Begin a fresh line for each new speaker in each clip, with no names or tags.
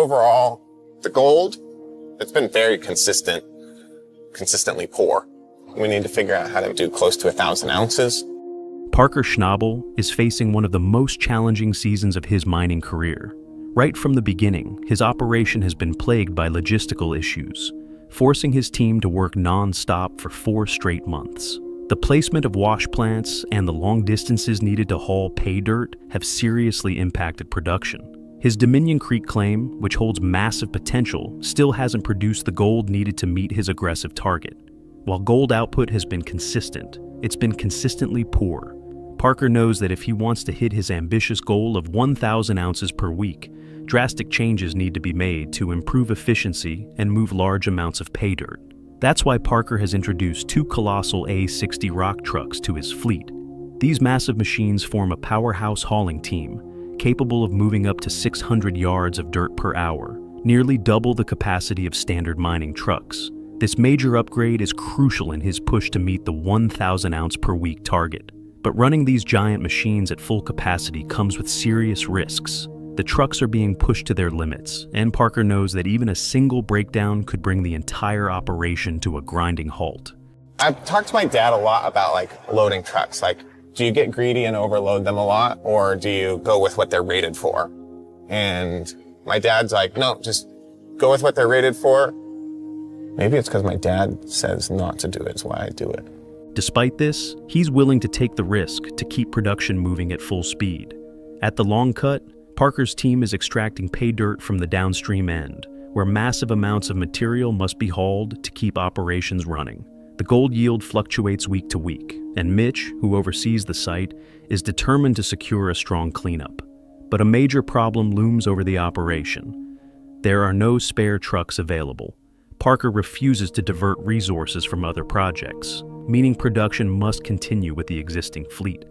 overall, the gold, it's been very consistently poor. We need to figure out how to do close to 1,000 ounces.
Parker Schnabel is facing one of the most challenging seasons of his mining career. Right from the beginning, his operation has been plagued by logistical issues, forcing his team to work non-stop for 4 straight months. The placement of wash plants and the long distances needed to haul pay dirt have seriously impacted production. His Dominion Creek claim, which holds massive potential, still hasn't produced the gold needed to meet his aggressive target. While gold output has been consistent, it's been consistently poor. Parker knows that if he wants to hit his ambitious goal of 1,000 ounces per week, drastic changes need to be made to improve efficiency and move large amounts of pay dirt. That's why Parker has introduced 2 colossal A60 rock trucks to his fleet. These massive machines form a powerhouse hauling team, capable of moving up to 600 yards of dirt per hour, nearly double the capacity of standard mining trucks. This major upgrade is crucial in his push to meet the 1,000 ounce per week target. But running these giant machines at full capacity comes with serious risks. The trucks are being pushed to their limits, and Parker knows that even a single breakdown could bring the entire operation to a grinding halt.
I've talked to my dad a lot about loading trucks. Do you get greedy and overload them a lot, or do you go with what they're rated for? And my dad's like, no, just go with what they're rated for. Maybe it's because my dad says not to do it, is why I do it.
Despite this, he's willing to take the risk to keep production moving at full speed. At the long cut, Parker's team is extracting pay dirt from the downstream end, where massive amounts of material must be hauled to keep operations running. The gold yield fluctuates week to week, and Mitch, who oversees the site, is determined to secure a strong cleanup. But a major problem looms over the operation. There are no spare trucks available. Parker refuses to divert resources from other projects, meaning production must continue with the existing fleet.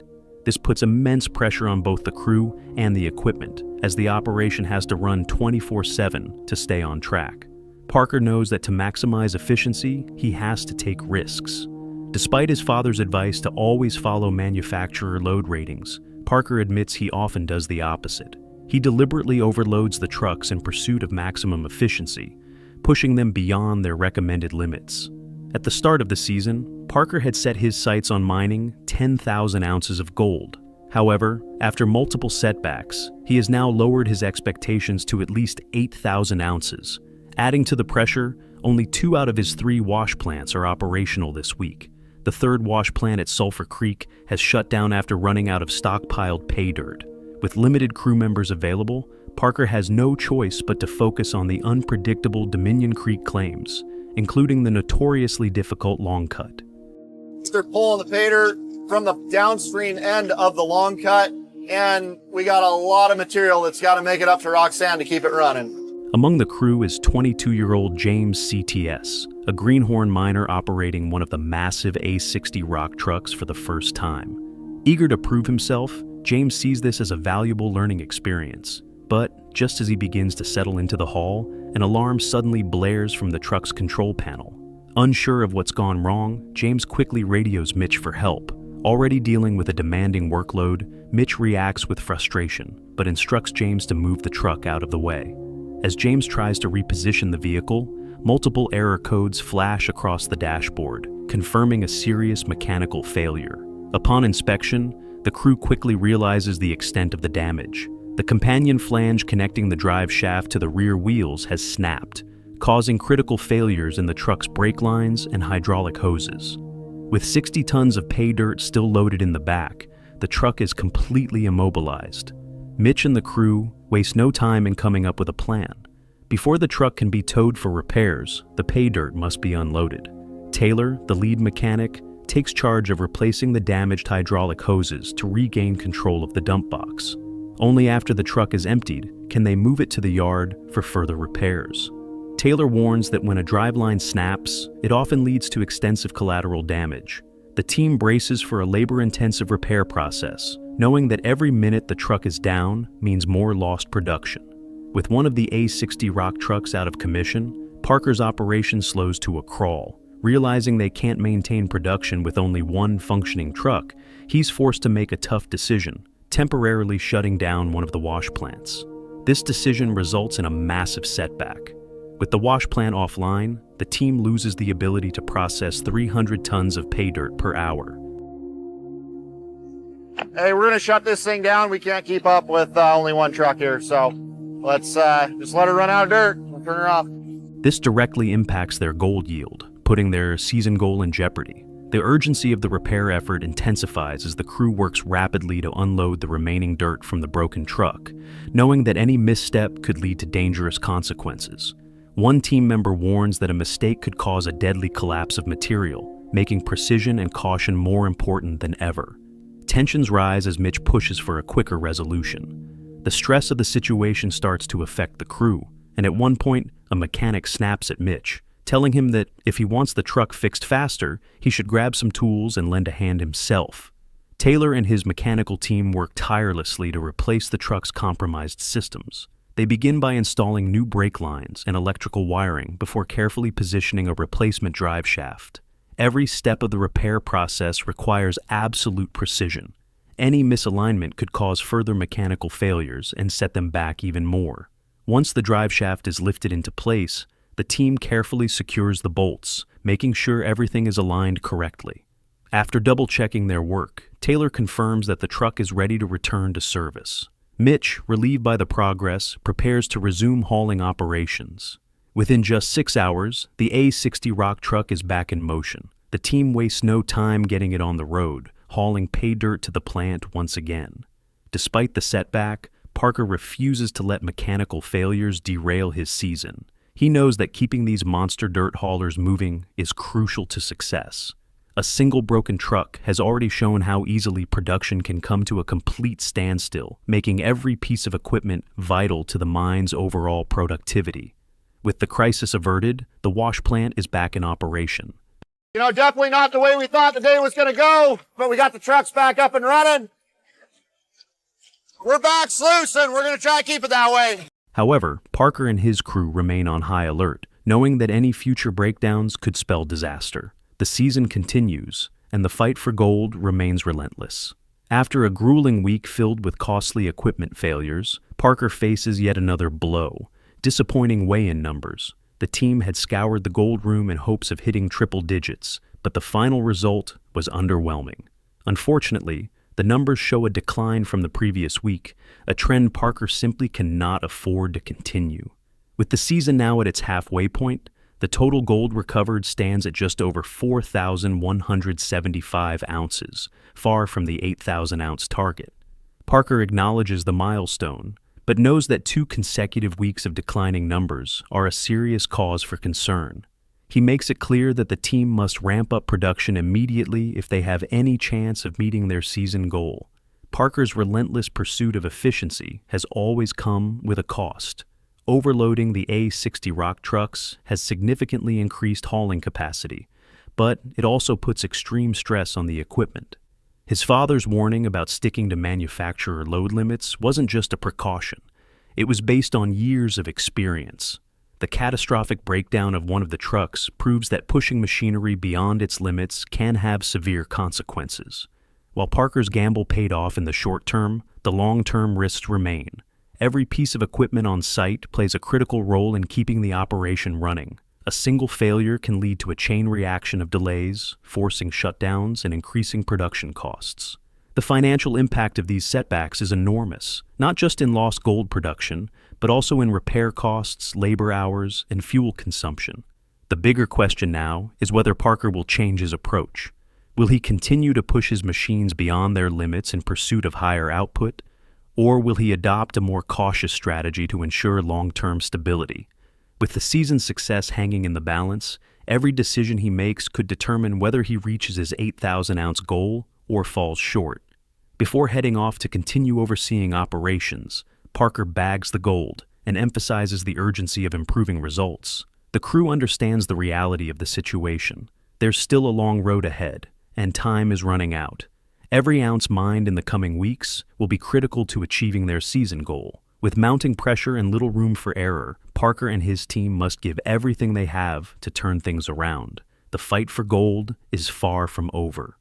This puts immense pressure on both the crew and the equipment, as the operation has to run 24/7 to stay on track. Parker knows that to maximize efficiency, he has to take risks. Despite his father's advice to always follow manufacturer load ratings, Parker admits he often does the opposite. He deliberately overloads the trucks in pursuit of maximum efficiency, pushing them beyond their recommended limits. At the start of the season, Parker had set his sights on mining 10,000 ounces of gold. However, after multiple setbacks, he has now lowered his expectations to at least 8,000 ounces. Adding to the pressure, only 2 out of his 3 wash plants are operational this week. The 3rd wash plant at Sulphur Creek has shut down after running out of stockpiled pay dirt. With limited crew members available, Parker has no choice but to focus on the unpredictable Dominion Creek claims, including the notoriously difficult long cut.
They're pulling the pay dirt from the downstream end of the long cut, and we got a lot of material that's got to make it up to Roxanne to keep it running.
Among the crew is 22-year-old James CTS, a greenhorn miner operating one of the massive A60 rock trucks for the first time. Eager to prove himself, James sees this as a valuable learning experience. But just as he begins to settle into the haul, an alarm suddenly blares from the truck's control panel. Unsure of what's gone wrong, James quickly radios Mitch for help. Already dealing with a demanding workload, Mitch reacts with frustration, but instructs James to move the truck out of the way. As James tries to reposition the vehicle, multiple error codes flash across the dashboard, confirming a serious mechanical failure. Upon inspection, the crew quickly realizes the extent of the damage. The companion flange connecting the drive shaft to the rear wheels has snapped, causing critical failures in the truck's brake lines and hydraulic hoses. With 60 tons of pay dirt still loaded in the back, the truck is completely immobilized. Mitch and the crew waste no time in coming up with a plan. Before the truck can be towed for repairs, the pay dirt must be unloaded. Taylor, the lead mechanic, takes charge of replacing the damaged hydraulic hoses to regain control of the dump box. Only after the truck is emptied can they move it to the yard for further repairs. Taylor warns that when a driveline snaps, it often leads to extensive collateral damage. The team braces for a labor-intensive repair process, knowing that every minute the truck is down means more lost production. With one of the A60 rock trucks out of commission, Parker's operation slows to a crawl. Realizing they can't maintain production with only one functioning truck, he's forced to make a tough decision, temporarily shutting down one of the wash plants. This decision results in a massive setback. With the wash plant offline, the team loses the ability to process 300 tons of pay dirt per hour.
Hey, we're gonna shut this thing down. We can't keep up with only one truck here, so let's just let her run out of dirt. We'll turn her off.
This directly impacts their gold yield, putting their season goal in jeopardy. The urgency of the repair effort intensifies as the crew works rapidly to unload the remaining dirt from the broken truck, knowing that any misstep could lead to dangerous consequences. One team member warns that a mistake could cause a deadly collapse of material, making precision and caution more important than ever. Tensions rise as Mitch pushes for a quicker resolution. The stress of the situation starts to affect the crew, and at one point, a mechanic snaps at Mitch, telling him that if he wants the truck fixed faster, he should grab some tools and lend a hand himself. Taylor and his mechanical team work tirelessly to replace the truck's compromised systems. They begin by installing new brake lines and electrical wiring before carefully positioning a replacement drive shaft. Every step of the repair process requires absolute precision. Any misalignment could cause further mechanical failures and set them back even more. Once the drive shaft is lifted into place, the team carefully secures the bolts, making sure everything is aligned correctly. After double-checking their work, Taylor confirms that the truck is ready to return to service. Mitch, relieved by the progress, prepares to resume hauling operations. Within just 6 hours, the A60 rock truck is back in motion. The team wastes no time getting it on the road, hauling pay dirt to the plant once again. Despite the setback, Parker refuses to let mechanical failures derail his season. He knows that keeping these monster dirt haulers moving is crucial to success. A single broken truck has already shown how easily production can come to a complete standstill, making every piece of equipment vital to the mine's overall productivity. With the crisis averted, the wash plant is back in operation.
You know, definitely not the way we thought the day was gonna go, but we got the trucks back up and running. We're back loose, and we're gonna try to keep it that way.
However, Parker and his crew remain on high alert, knowing that any future breakdowns could spell disaster. The season continues, and the fight for gold remains relentless. After a grueling week filled with costly equipment failures, Parker faces yet another blow: disappointing weigh-in numbers. The team had scoured the gold room in hopes of hitting triple digits, but the final result was underwhelming. Unfortunately, the numbers show a decline from the previous week, a trend Parker simply cannot afford to continue. With the season now at its halfway point, the total gold recovered stands at just over 4,175 ounces, far from the 8,000-ounce target. Parker acknowledges the milestone, but knows that 2 consecutive weeks of declining numbers are a serious cause for concern. He makes it clear that the team must ramp up production immediately if they have any chance of meeting their season goal. Parker's relentless pursuit of efficiency has always come with a cost. Overloading the A60 rock trucks has significantly increased hauling capacity, but it also puts extreme stress on the equipment. His father's warning about sticking to manufacturer load limits wasn't just a precaution. It was based on years of experience. The catastrophic breakdown of one of the trucks proves that pushing machinery beyond its limits can have severe consequences. While Parker's gamble paid off in the short term, the long-term risks remain. Every piece of equipment on site plays a critical role in keeping the operation running. A single failure can lead to a chain reaction of delays, forcing shutdowns and increasing production costs. The financial impact of these setbacks is enormous, not just in lost gold production, but also in repair costs, labor hours, and fuel consumption. The bigger question now is whether Parker will change his approach. Will he continue to push his machines beyond their limits in pursuit of higher output? Or will he adopt a more cautious strategy to ensure long-term stability? With the season's success hanging in the balance, every decision he makes could determine whether he reaches his 8,000-ounce goal or falls short. Before heading off to continue overseeing operations, Parker bags the gold and emphasizes the urgency of improving results. The crew understands the reality of the situation. There's still a long road ahead, and time is running out. Every ounce mined in the coming weeks will be critical to achieving their season goal. With mounting pressure and little room for error, Parker and his team must give everything they have to turn things around. The fight for gold is far from over.